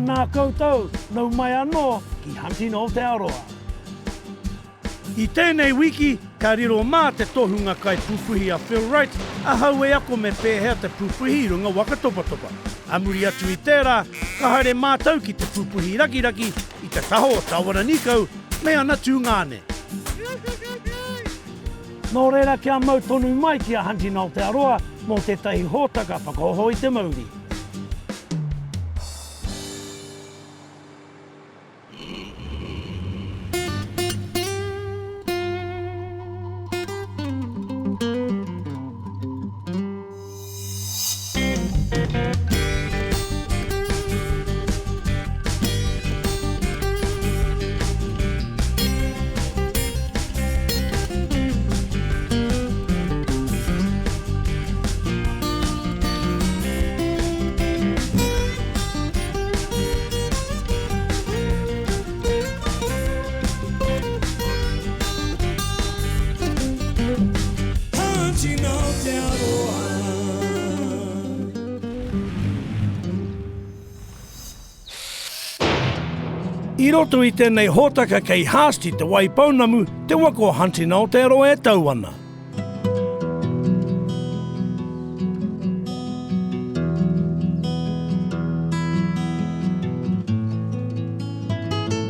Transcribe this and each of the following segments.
Tēnā koutou, nau mai anō ki hunting Aotearoa. I tēnei wiki, ka riro mā te tohunga kai pupuhi a Phil Wright, a hau e ako me pēhea te pupuhi runga wakatopatopa. A muri atu I tērā, ka haere mātau ki te pupuhi raki I te taho o Tawera Nikau, me ana tūngāne. Nō reira kia mau tonu mai ki a hunting Aotearoa, mō tētahi hōtaka whakahoho I te mauri. I roto I tēnei hōtaka kei hāsti te wai paunamu, te wako hunting Aotearoa e tau ana.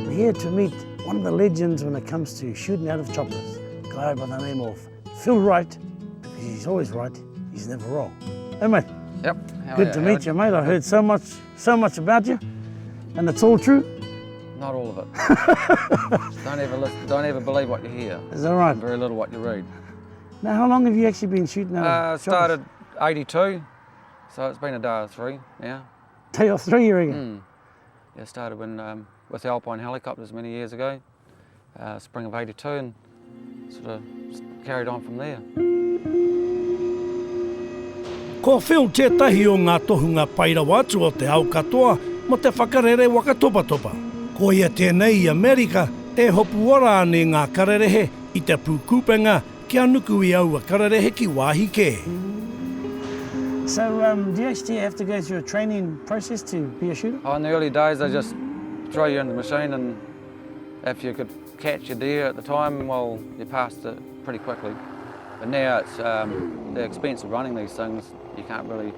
We're here to meet one of the legends when it comes to shooting out of choppers, a guy by the name of Phil Wright, because he's always right, he's never wrong. Hey mate. Yep. Good to meet you, mate. I heard so much about you, and it's all true. Not all of it. Don't ever believe what you hear. Is that right? Very little what you read. Now, how long have you actually been shooting out of Started 82, so it's been a day or three now. Day or three, you reckon? Yeah, started when with the Alpine helicopters many years ago, spring of 82, and sort of carried on from there. Ko Phil tētahi o ngā tohunga paira watu o te au katoa mo te whakarere wakatopatopa. Ko ia tēnei I Amerika e hopu ora ane ngā kararehe I te pūkupenga kia nuku I aua kararehe ki wāhi kē. So, do you actually have to go through a training process to be a shooter? Oh, in the early days, they just throw you in the machine, and if you could catch a deer at the time, well, you passed it pretty quickly. But now it's the expense of running these things. You can't really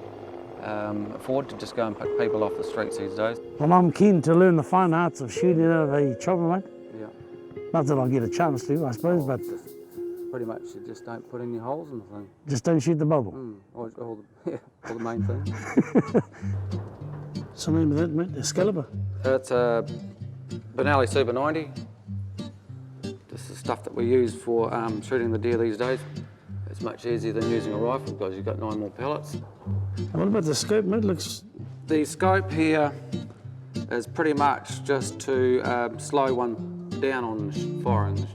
afford to just go and pick people off the streets these days. Well, I'm keen to learn the fine arts of shooting out of a chopper, mate. Yeah. Not that I'll get a chance to, I suppose, but... Pretty much you just don't put any holes in the thing. Just don't shoot the bubble. All the main thing. So name of that, mate? Excalibur? It's a Benelli Super 90. This is stuff that we use for shooting the deer these days. It's much easier than using a rifle because you've got 9 more pellets. And what about the scope, mate? The scope here is pretty much just to slow one down on firing.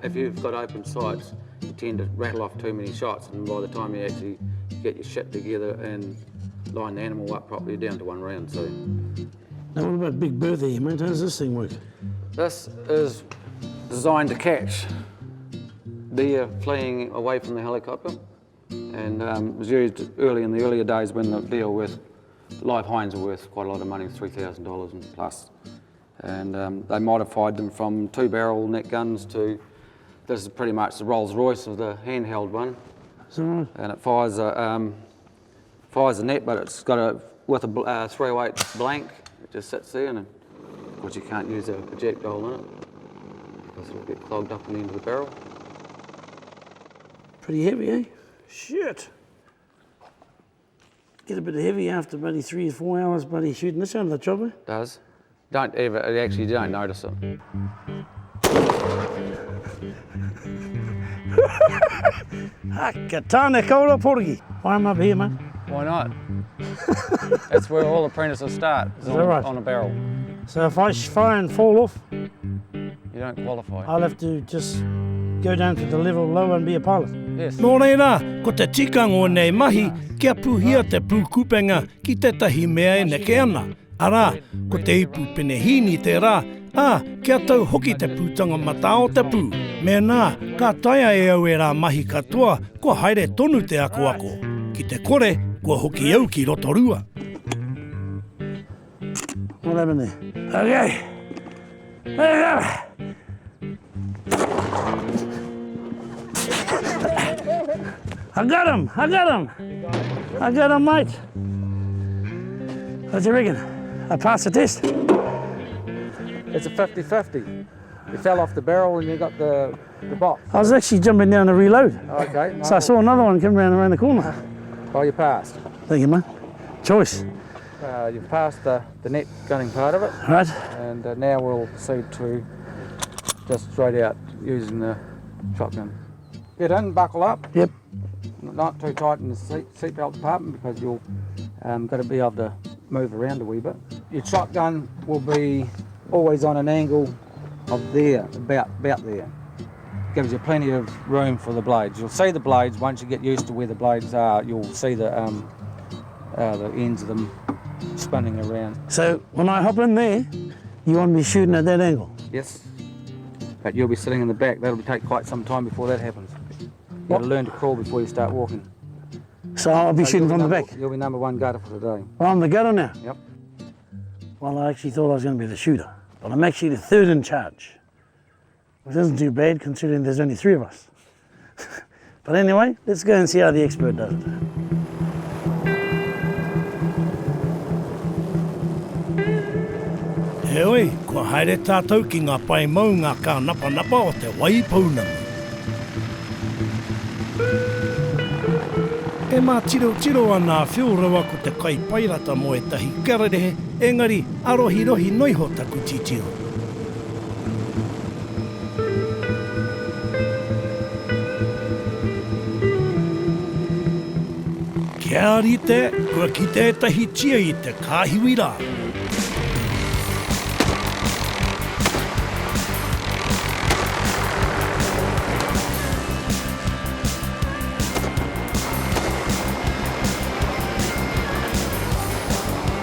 If you've got open sights, you tend to rattle off too many shots, and by the time you actually get your shit together and line the animal up properly, you're down to 1 round. So. Now what about Big Bertha here, mate? How does this thing work? This is designed to catch deer fleeing away from the helicopter, and was used early in the earlier days when the deer were worth, live hinds were worth quite a lot of money, $3,000 and plus. And they modified them from 2-barrel net guns to, this is pretty much the Rolls Royce of the handheld one. So, and it fires a net, but it's got with a 308 blank. It just sits there, and of course you can't use a projectile in it because it'll get clogged up in the end of the barrel. Pretty heavy, eh? Shit. Get a bit heavy after bloody 3 or 4 hours bloody shooting this out of the chopper. Does. Don't notice it. Haka tāne kaura poriki. Why am I up here, mate? Why not? That's where all apprentices start, is on a barrel. So if I fire and fall off, you don't qualify. I'll have to just go down to the level low and be a pilot. Yes. Nō reira, ko te tikanga o nei mahi, kia puhia te pūkupenga ki tētahi mea e neke ana. Arā, ko te ipu penehini te rā, kia tau hoki te pūtanga mata o te pū. Me nā, ka taia e au e rā mahi katoa, ko haere tonu te ako. Ki te kore, ko hoki au ki rotorua. What happened there? Okay. There you go. I got him, I got him, mate. What do you reckon? I passed the test? It's a 50-50. You fell off the barrel and you got the box. I was actually jumping down to reload. Okay. So I saw another one come around the corner. Oh, you passed. Thank you, mate. Choice. You've passed the net gunning part of it. Right. And now we'll proceed to just straight out using the shotgun. Get in, buckle up. Yep. Not too tight in the seatbelt compartment because you'll got to be able to move around a wee bit. Your shotgun will be always on an angle of there, about there. Gives you plenty of room for the blades. You'll see the blades once you get used to where the blades are. You'll see the ends of them spinning around. So when I hop in there, you want me shooting at that angle? Yes, but you'll be sitting in the back. That'll take quite some time before that happens. You've got to learn to crawl before you start walking. So I'll be shooting from the back? You'll be number one gutter for today. Well, I'm the gutter now? Yep. Well, I actually thought I was going to be the shooter, but I'm actually the third in charge, which isn't too bad considering there's only 3 of us. But anyway, let's go and see how the expert does it. Heoi, kua haere tātou ki ngā pai mau ngā kā napa o te waipaunanga. E mā tiro ana Phil rawa ko te kai pairata mo e tahi kararehe, engari arohi noiho taku titiro. Kia rite, kua ki tētahi tia i te kāhiwi rā.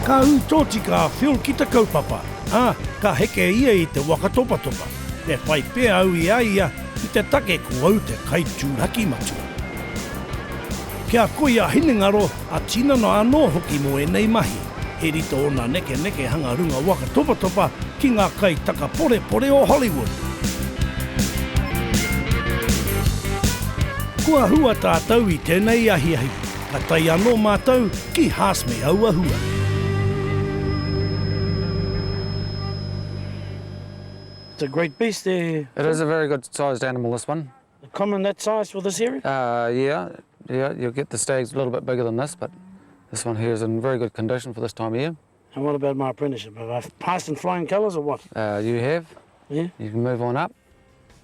Ka tōti ka Phil ki te kaupapa. Ka heke ia i te waka topa. E pai pēa au i aia i te take ku au te kai tūraki matua. Kia koi a hinengaro a tina no anō hoki mo e nei mahi. He rito o nā neke hanga runga waka topa ki ngā kai taka pore o Hollywood. Kua hua tātou i tēnei ahi. Ka tai anō mātou ki Hasme Auahua. It's a great beast there. It is a very good sized animal, this one. Common that size for this area? Yeah, you'll get the stags a little bit bigger than this, but this one here is in very good condition for this time of year. And what about my apprenticeship? Have I passed in flying colours or what? You have. Yeah? You can move on up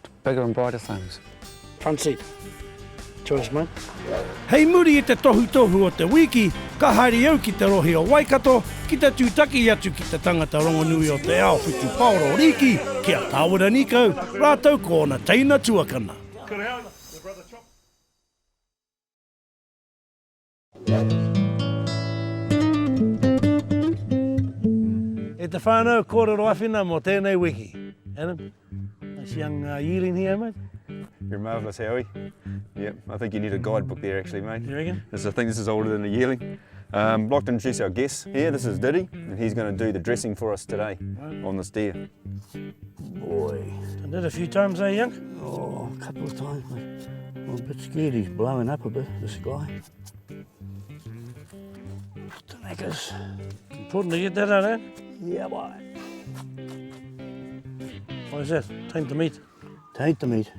to bigger and brighter things. Front seat. Choice, mate. Hei muri i te tohu o te wiki, ka haere au ki te rohe o Waikato, ki te tūtaki atu ki te tangata rongonui o te ao whitu Paoro Riki, kia Tawera Nikau, rātou ko ona teina tuakana. E te whanau kōrero awhina mo tēnei wiki. Adam, nice young yearling here, mate. You're marvellous, Howie. Yep, I think you need a guidebook there actually, mate. You reckon? I think this is older than a yearling. I'd like to introduce our guest here. This is Didi, and he's going to do the dressing for us today on this deer. Boy. Done that a few times, young? Oh, a couple of times, mate. I'm a bit scared he's blowing up a bit, this guy. Put the knackers. Important to get that out, eh? Yeah, boy. What is that? Taint the meat. Taint the meat.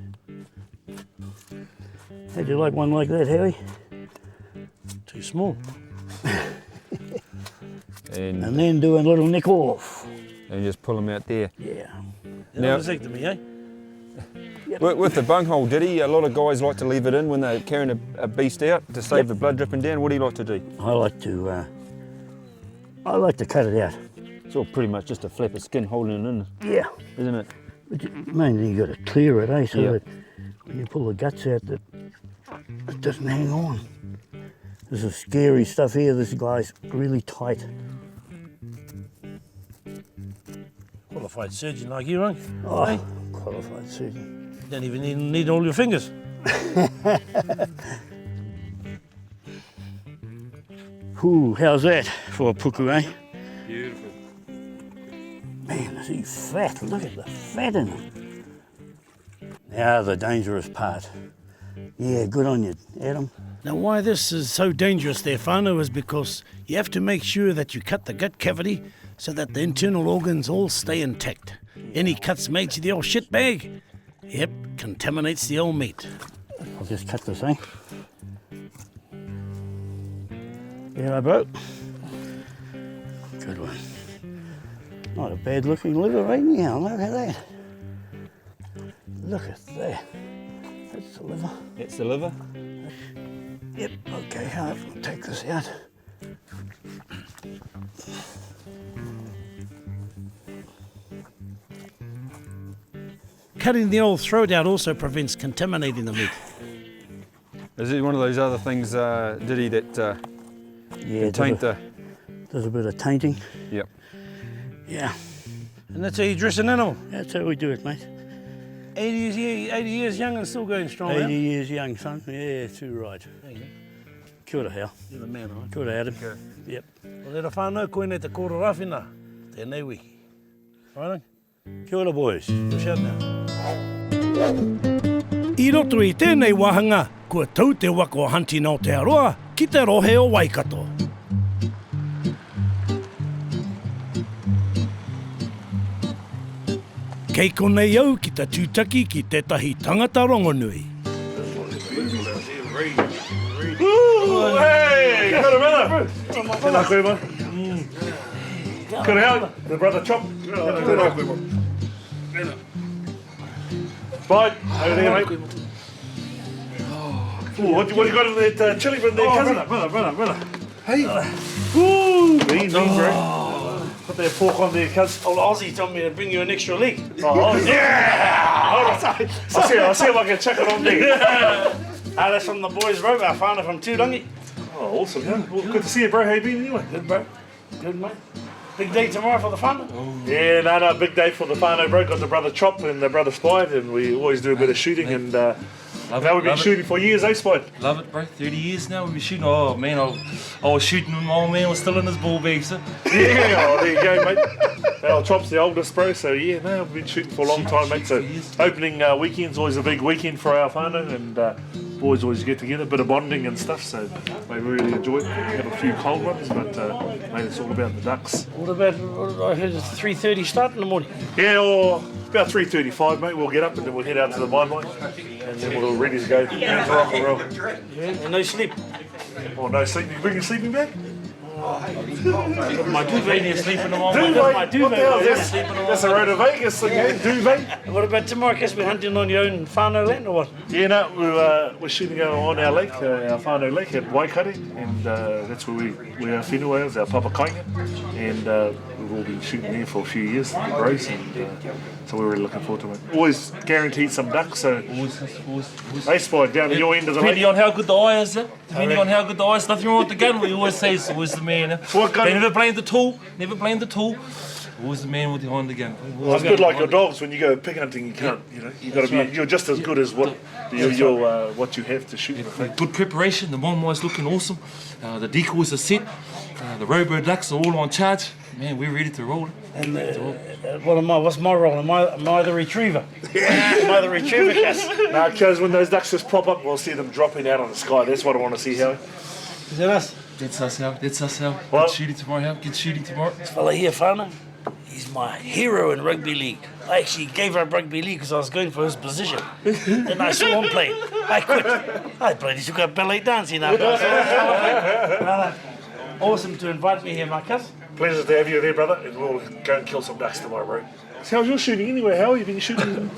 How'd you like one like that, Howie? Too small. And then do a little nick off. and just pull them out there. Yeah. Now- vasectomy, eh? With the bunghole, Diddy, a lot of guys like to leave it in when they're carrying a beast out to save the blood dripping down. What do you like to do? I like to cut it out. It's all pretty much just a flap of skin holding it in, Yeah. isn't it? But mainly you got to clear it, eh? So Yeah. that when you pull the guts out, that it doesn't hang on. This is scary stuff here. This guy's really tight. Qualified surgeon like you, eh? Oh, Hey, qualified surgeon. you don't even need all your fingers. Ooh, how's that for a puku, eh? Beautiful. Man, is he fat? Look at the fat in him. Now the dangerous part. Yeah, good on you, Adam. Now why this is so dangerous there, whanau, is because you have to make sure that you cut the gut cavity so that the internal organs all stay intact. Any cuts made to the old shit bag, yep, contaminates the old meat. I'll just cut this, eh? Yeah, bro. Good one. Not a bad looking liver right now, look at that. Look at that. That's the liver. That's the liver. Yep, okay, I'll take this out. Cutting the old throat out also prevents contaminating the meat. Is it one of those other things, Didi, that Yeah, taint the... There's a bit of tainting. Yep. Yeah, And that's how you dress an animal. that's how we do it, mate. 80 years young and still going strong. 80 years young, son. Yeah, too right. There you go. Kia ora, Hal. You're the man, right? Kia ora, Adam. Yep. Well, e ra whanau koe nei te koro rawhina. Tēnei wiki. Right? Kia ora, boys. Push out now. I roto i tēnei wahanga, kua tau te wako hanti nā Aotearoa ki te rohe o Waikato. Kei konei au ki ta tūtaki ki tētahi tangata rongonui. Hey, good brother. Tēnā koe, man. Good Howie, the brother Chop. Tēnā koe, man. Spyda, over there, mate. Ooh, what do you got in that chili from there, cousin? Brother. Hey. Ooh, mean, bro. Put that pork on there, cousin. Old Aussie told me to bring you an extra leg. Oh, yeah! All right. I'll see if I can chuck it on there. That's from the boys' rope, our whanau from Tūrangi. Oh, awesome, man. Well, good to see you, bro. How you been anyway? Good, bro. Good, mate. Big day tomorrow for the whanau. Yeah, no, big day for the whanau, bro. Got the brother Chop and the brother Spyda, and we always do a bit of shooting, and now we've been shooting for years, eh, Spyda? Love it, bro. 30 years now we've been shooting. Oh, man, I was shooting when my old man was still in his ball bag, so. Yeah, oh, there you go, mate. Our Chop's the oldest, bro, so yeah, no, we've been shooting for a long time, mate. So opening weekend's always a big weekend for our whanau, and boys always get together, a bit of bonding and stuff, so we really enjoy it. We have a few cold ones, but mate, it's all about the ducks. What about, I heard it's 3:30 start in the morning. Yeah, or about 3:35, mate, we'll get up and then we'll head out to the mine, and then we're all ready to go. Yeah. To rock and roll. Yeah, and no sleep. Oh, no sleep. You bring your sleeping bag? My duvet needs sleep in the morning. Duvet? My duvet. What the hell is that? That's a road to Vegas thing, eh? Duvet? What about tomorrow? I guess we're hunting on your own whanau land or what? Yeah, no, we're shooting on our lake, our whanau lake at Waikato, and that's where we are whenua is, our papa kainga, and we've all been shooting there for a few years, bros, and so we're really looking forward to it. Always guaranteed some ducks, so they spot down at your end of the lake. Depending on how good the eye is, depending on how good the eye is, nothing wrong with the gun. We always say it's always the man. What gun? They never blame the tool, Always the man with behind the gun. Well, it's good like your dogs. When you go pig hunting, you can't. You know, you got to be. You're just as good as what what you have to shoot. Good preparation. The monmai's looking awesome. The decoys are set. The robo ducks are all on charge. Man, we're ready to roll. And what's my role? Am I the retriever? Am I the retriever, Cass? No, because when those ducks just pop up, we'll see them dropping out of the sky. That's what I want to see, Howie. Is that us? That's us, Howie. That's us, Howie. What? Good shooting tomorrow, Howie. Good shooting tomorrow. This fella here, whanau, he's my hero in rugby league. I actually gave up rugby league because I was going for his position. Then I saw him play. I quit. I bloody took up ballet dancing now. Awesome to invite me here, Marcus. Pleasure to have you there, brother, and we'll go and kill some ducks tomorrow, bro. So how's your shooting anyway, Howie? You been shooting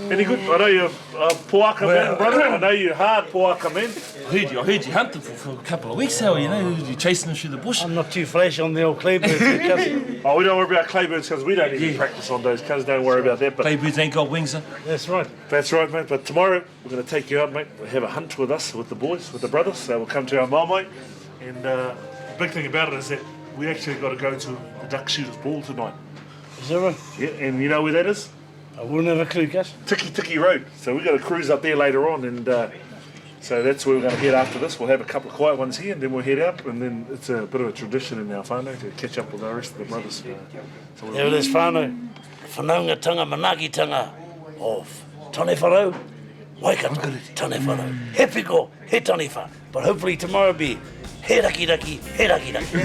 any good? I know you're poaka man, brother. I know you're hard poaka man. I heard you hunting for a couple of weeks, Howie. You know, you're chasing them through the bush. I'm not too flashy on the old claybirds, Marcus. Oh, we don't worry about claybirds because we don't even practice on those, cuz don't worry about that. But Claybirds ain't got wings, huh? That's right. that's right, mate. But tomorrow we're going to take you out, mate. We'll have a hunt with us, with the boys, with the brothers. So we'll come to our mama, and the big thing about it is that we actually got to go to the duck shooters ball tonight. Is that right? Yeah, and you know where that is? I wouldn't have a clue, Gus. Tiki Road. So we've got to cruise up there later on, and So that's where we're going to head after this. We'll have a couple of quiet ones here, and then we'll head out, and then it's a bit of a tradition in our whanau to catch up with the rest of the brothers. So There it is, whanau. Whanaungatanga, manakitanga of tane wharau, Waikato, tane wharau. He piko, he tane wha. But hopefully tomorrow be he raki raki, he raki raki.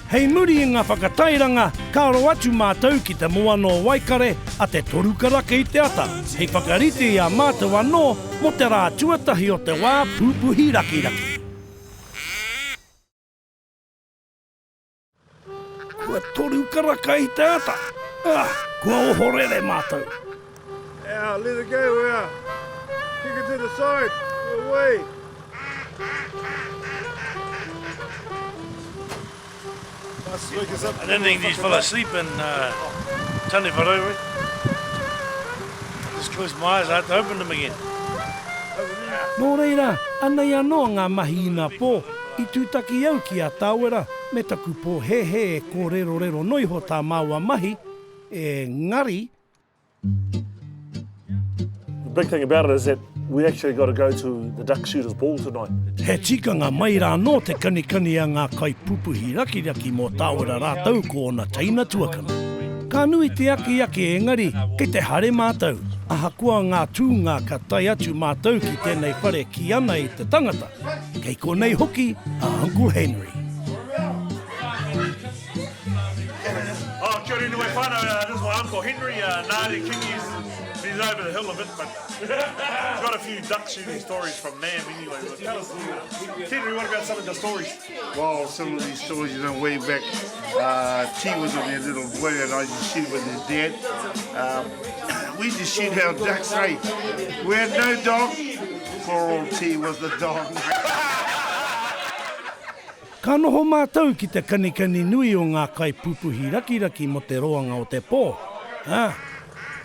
Hei muri i ngā whakatairanga, ka ro atu mātou ki te moa no Waikare a te toru karaka i te ata. Hei whakarite i a mātou anō mo te rā tuatahi o te wā pūpuhi raki raki. Kua toru karaka i te ata. Kua ohorere mātou. Yeah, let it go, yeah. Kick it to the side. Away. I don't think these fellas sleep in tane wharau. Just close my eyes, I have to open them again. Nō reira, anei anō ngā mahi i ngā pō, i tūtaki au ki a Tawera, me taku pō he e kōrero rero noiho tā māua mahi, ngari. the big thing about it is that we actually got to go to the duck shooters ball tonight. He tikanga mai rā nō te kanikani a ngā kai pupuhi raki raki mō Tawera rātau ko ona taina tuakana. Ka nui te aki engari, kei te hare mātou. Aha kua ngā tūngā ka tai atu mātou ki tēnei whare ki ana i te tangata. Kei konei hoki a Uncle Henry. Oh, kia ora inui whanau, this is my Uncle Henry, Nāre Kingi's. He's over the hill a bit, but he's got a few duck shooting stories from Nam anyway. But tell us, Henry, what about some of the stories? Well, some of these stories, you know, way back, T was on their little boy and I used to shoot with his dad. We used to shoot our ducks, hey. We had no dog, poor old T was the dog. Ka noho mātou ki te kanikani nui o ngā kai pupuhi raki raki mo te roanga o te pō.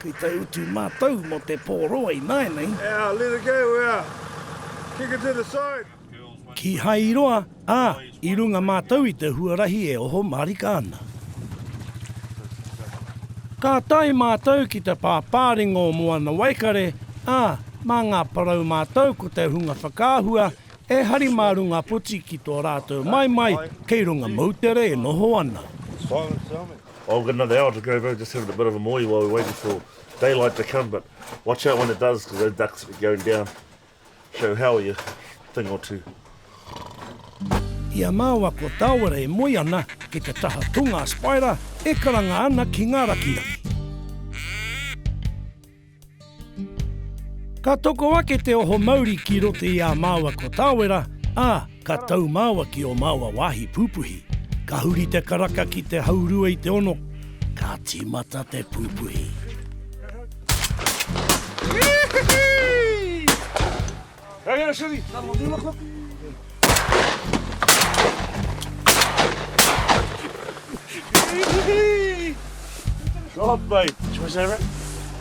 Kei te utu mātou mo te pō roa I nai nei. Yeah, let it go, yeah. Kick it to the side. Ki hai roa, I runga mātou I te huarahi e oho marika ana. Ka tai mātou ki te pāpāringo moana Waikare, mā ngā parau mātou ko te hunga whakāhua, e hari mārunga poti ki tō rātou mai, kei runga mautere e noho ana. Oh, we've got another hour to go, bro. Just having a bit of a moi while we're waiting for daylight to come, but watch out when it does, because those ducks are going down. Show Howie a thing or two. Ia māua ko Tawera e moi ana ki te taha tunga Spyda e karanga ana ki ngā rakiraki. Ka toko ake te oho mauri ki rote I a māua ko Tawera, ka tau māua ki o māua wāhi pupuhi. Ka huri te karaka ki te haurua I te ono, ka timata te pupuhi. Hey, Shitty! Look. God, mate. Choice over it?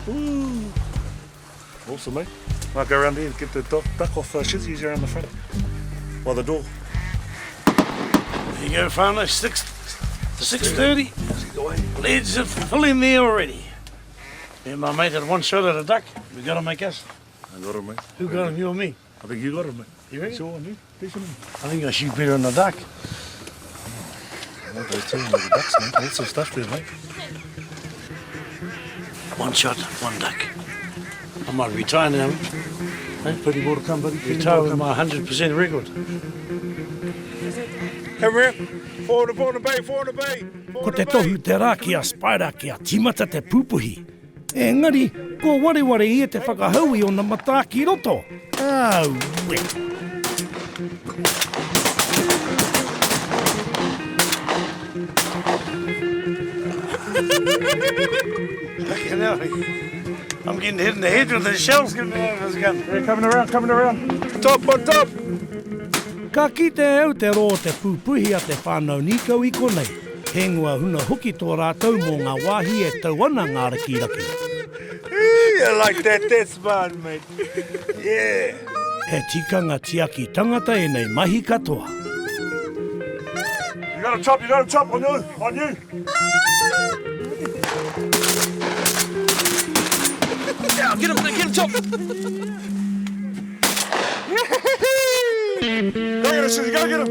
Ooh. Awesome, mate. Might go around here and get the duck off Shitty. He's around the front. By the door. There you go, whanau, 6:30. Leads are full in there already. Yeah, my mate had one shot at a duck. We got him, I guess. I got him, mate. Who got him, you or me? I think you got him, mate. You reckon? Sure, on you. Decent. I think I shoot better than a duck. Well, those two the ducks, mate. Lots of stuff there, mate. One shot, one duck. I might retire now. Hey, plenty more to come, buddy. Retire with my 100% record. Come here. Four in the bay. Ko te tohu te rā ki a Spyda ki a timata te pupuhi. Engari, ko wareware I te whakahaui o na mata ki roto. Auwe. I'm getting hit in the head with the shells coming out of his gun. Yeah, coming around. Top on top. Ka kite Aotearoa te pupuhi a te whanau Nikau I konei. Hengua huna hoki tō rātou mō ngā wāhi e tau ana ngā raki. You like that? That's fun, mate. Yeah. He tikanga tiaki tangata e nei mahi katoa. You got a chop on you. Yeah, get him, Chop. Go get him, Susie, go get him.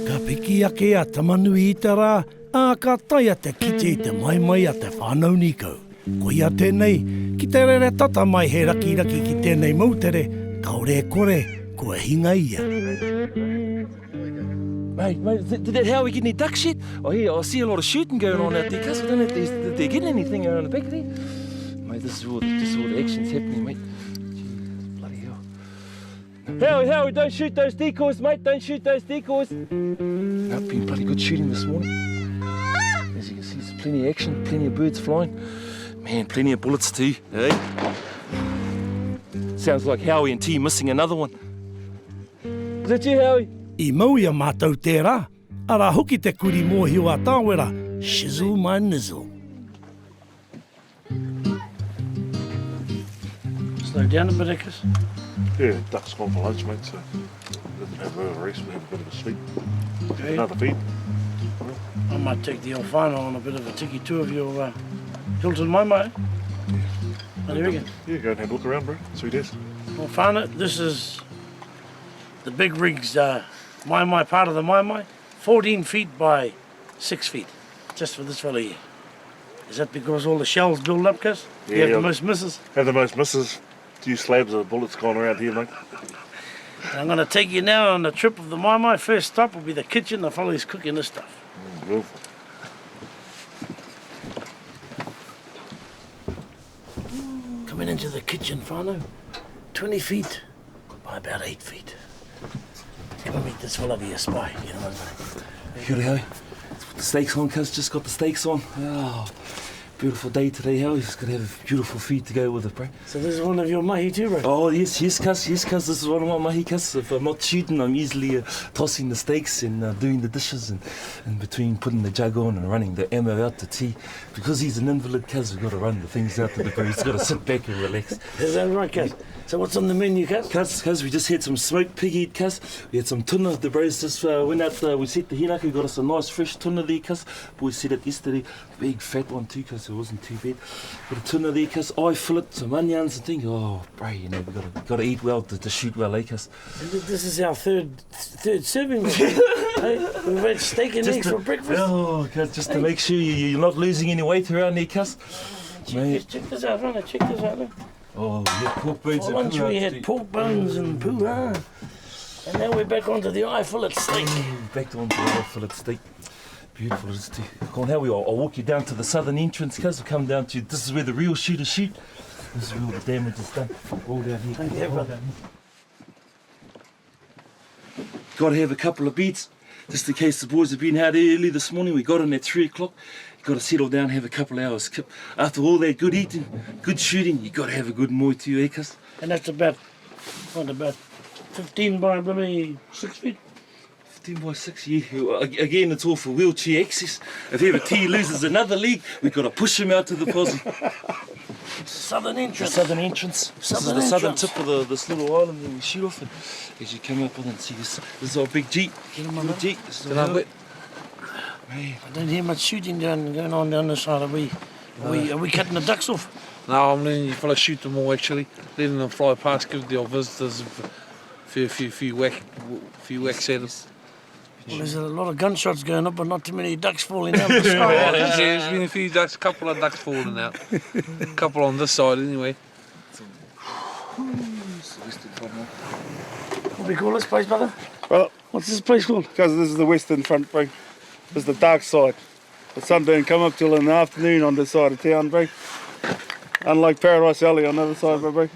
Ka piki ake a tamanui i te rā, a ka tai a te kite i te mai a te whanau Nikau. Ko ia tēnei, ki te rere tata mai he raki ki tēnei mautere, kaore kore, kua hinga ia. Mate, did that Howie get any duck shit? Oh, yeah, I see a lot of shooting going on out there, cuz. I don't know if they're getting anything around the back of there. Mate, this is all the action's happening, mate. Jeez, bloody hell. Howie, don't shoot those decoys, mate. Don't shoot those decoys. No, been bloody good shooting this morning. As you can see, there's plenty of action, plenty of birds flying. Man, plenty of bullets too, hey? Sounds like Howie and T missing another one. Is that you, Howie? I mau ia mātou tērā, ara hoki te kuri mōhio a Tawera, shizzle my nizzle. Slow down a bit, Eckers. Yeah, duck's gone for lunch, mate, so didn't have a rest, we had a bit of a sleep. Okay. Another feed. I might take the old whanau on a bit of a tiki tour of your Hilton Maimai. What do you reckon? Yeah, go and have a look around, bro. Sweet as. Well, whānau, this is the big rig's Maimai, part of the Maimai. 14 feet by 6 feet, just for this fella here. Is that because all the shells build up, cuz? Yeah, You have the most misses? Have the most misses. Few slabs of bullets gone around here, mate. And I'm going to take you now on the trip of the Maimai. First stop will be the kitchen. The fella is cooking this stuff. Beautiful. Coming into the kitchen, whānau. 20 feet by about 8 feet. Come and meet this fella be a spy, you know what I mean? Kia ora, Howie. The steaks on, cuz. Just got the steaks on. Oh, beautiful day today, Howie. Just gonna have a beautiful feed to go with it, bro. So this is one of your mahi too, bro? Oh, yes, cuz. This is one of my mahi, cuz. If I'm not shooting, I'm usually tossing the steaks and doing the dishes and in between putting the jug on and running the ammo out to tea. Because he's an invalid, cuz, we've got to run the things out to the bro. He's got to sit back and relax. Is that right, cuz? So what's on the menu, cuz? Cuz, we just had some smoked pig head, cuz. We had some tuna. The bros just went out, we set the hinaka, got us a nice fresh tuna there, cuz. Boys set it yesterday. Big fat one too, cuz, it wasn't too bad. Got a tuna there, cuz. Eye fillet, some onions and things. Oh, bro, you know, we got to eat well to shoot well, eh, cuz. This is our third serving. Hey, we've had steak and eggs for breakfast. Oh, cuz, just to make sure you're not losing any weight around there, cuz. Check this out, runner. Check this out. Look. Oh, yeah, pork bones. For lunch we had pork bones and poo-ha. And now we're back onto the eye fillet steak. Back onto the eye fillet steak. Beautiful, it is too. Come on, Howie, I'll walk you down to the southern entrance, cuz. We'll come down to, this is where the real shooters shoot. This is where all the damage is done. All down here. Thank you, brother. Got to have a couple of beats, just in case the boys have been out early this morning. We got in at 3 o'clock. You got to settle down, have a couple of hours. After all that good eating, good shooting, you got to have a good moi too, eh, cuz? And that's about 15 by maybe 6 feet. 15 by 6, yeah. Again, it's all for wheelchair access. If ever T loses another leg, we've got to push him out to the posse. Southern entrance. The southern entrance. This is the southern tip of this little island where we shoot off. And as you come up on and see this is our big jeep. Big jeep. This is our I don't hear much shooting going on down this side. Are we cutting the ducks off? No, I'm letting you fellas shoot them all actually. Letting them fly past, give the old visitors a few whacks at us. Well, there's a lot of gunshots going up, but not too many ducks falling out of the sky. There's been a few ducks, a couple of ducks falling out. A couple on this side anyway. What do we call this place, brother? Well, What's this place called? because this is the western front, bro. This is the dark side. The sun don't come up till in the afternoon on this side of town, bro. Unlike Paradise Alley on the other side, bro.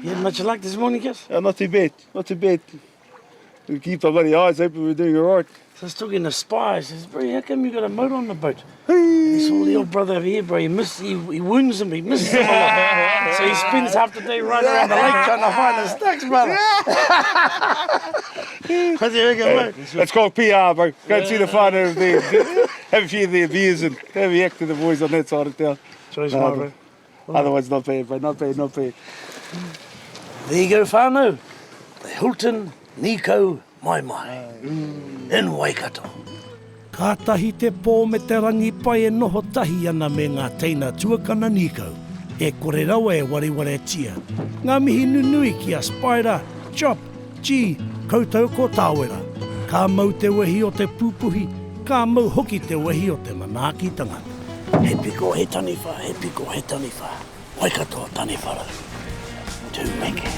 You had much luck this morning, Cass? Not too bad, not too bad. We keep our bloody eyes open, we're doing all right. So I was talking to Spy. I says, bro, how come you got a motor on the boat? This all the old brother over here, bro, he wounds him, he misses him a lot. So he spends half the day running around the lake trying to find the ducks, brother. What do you reckon, bro? That's called PR, bro. Go and see the fun over there. Have a few of their beers and have a act to the boys on that side of town. Choice, bro. Otherwise, not bad, bro. Not bad, not bad. There you go, whanau. The Hilton Nikau Maimai in Waikato. Ka tahi te pō me te rangi pai e noho tahi ana me ngā teina tuakana Nikau. E kore rawa e wariware tia. Ngā mihi nunui ki a Spyda, Chop, G, koutou ko Tawera. Ka mau te wehi o te pupuhi, ka mau hoki te wehi o te manaaki tangata. He piko he taniwha, he piko he taniwha. Waikato taniwhara. Tu meke.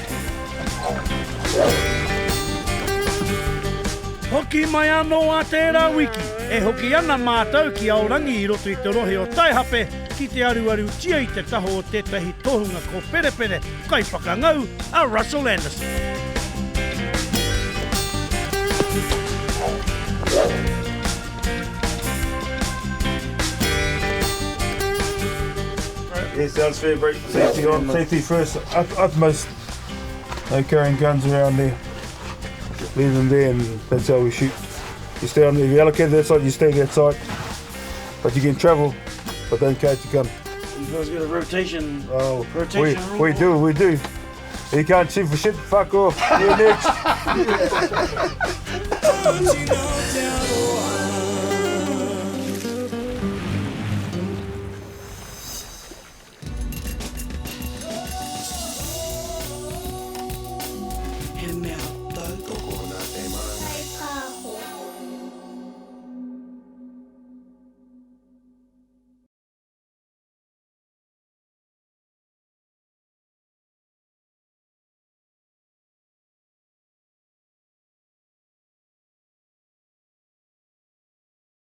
Hoki mai anō Aotearoa wiki, e hoki ana mātou ki Aorangi I roto I te rohe o Taihape, ki te aruaru tia I te taho o tētahi tohunga ko perepere, kai whakangau a Russell Anderson. Yeah, sounds fair, break. Safety on, safety first, utmost. No carrying guns around there. Leave them there and that's how we shoot. You stay on, if you allocate that side, you stay that side. But you can travel, but don't catch your gun. You guys got a rotation. Oh, Rotation rule? we do. You can't shoot for shit, fuck off. You're next.